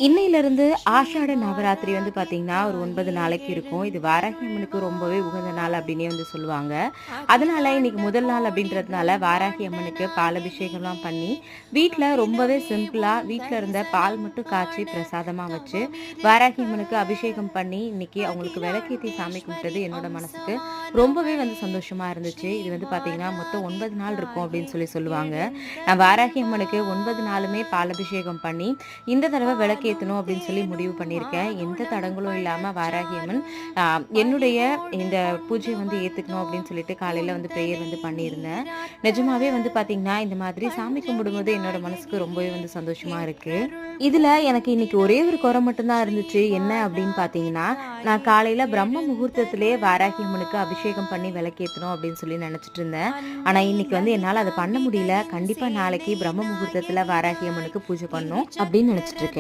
இன்னையிலிருந்து ஆஷாட நவராத்திரி வந்து பார்த்தீங்கன்னா, ஒரு 9 நாளைக்கு இருக்கும். இது வாராகி அம்மனுக்கு ரொம்பவே உகந்த நாள் அப்டின்னே வந்து சொல்லுவாங்க. அதனால இன்னைக்கு முதல் நாள் அப்டின்றதுனால வாராகி அம்மனுக்கு பால் அபிஷேகம்லாம் பண்ணி, வீட்ல ரொம்பவே சிம்பிளா வீட்ல இருந்த பால் மட்டும் காய்ச்சி பிரசாதமா வச்சு, வாராகி அம்மனுக்கு அபிஷேகம் பண்ணி, இன்னைக்கு அவங்களுக்கு விளக்கேத்தி சாமி கும்பிட்டது என்னோட மனசுக்கு ரொம்பவே வந்து சந்தோஷமா இருந்துச்சு. இது வந்து பார்த்தீங்கன்னா, மொத்தம் 9 நாள் இருக்கும் அப்டின்னு சொல்லுவாங்க. நான் வாராகி அம்மனுக்கு 9 நாளுமே பால் அபிஷேகம் பண்ணி, இந்த தடவ விளக்கேத்தணும் அப்படின்னு சொல்லி முடிவு பண்ணியிருக்கேன். எந்த தடங்களும் இல்லாம வாராகி அம்மன் அ என்னுடைய இந்த பூஜைய வந்து ஏத்துக்கணும் அப்படின்னு சொல்லிட்டு காலையில வந்து பிரேயர் வந்து பண்ணியிருந்தேன். நிஜமாவே வந்து பார்த்தீங்கன்னா, இந்த மாதிரி சாமி கும்பிடும்போது என்னோட மனசுக்கு ரொம்பவே வந்து சந்தோஷமா இருக்கு. இதுல எனக்கு இன்னைக்கு ஒரே ஒரு குறை மட்டும் தான் இருந்துச்சு. என்ன அப்படின்னு பார்த்தீங்கன்னா, நான் காலையில பிரம்ம முகூர்த்தத்திலேயே வாராகி அம்மனுக்கு அபிஷேகம் பண்ணி விளக்கேத்தணும் அப்படின்னு சொல்லி நெனச்சுட்டு இருந்தேன். ஆனா இன்னைக்கு வந்து என்னால அத பண்ண முடியல. கண்டிப்பா நாளைக்கு பிரம்ம முகூர்த்தத்துல வாராகி அம்மனுக்கு பூஜை பண்ணணும் அப்படின்னு நெனச்சுட்டு இருக்கேன்.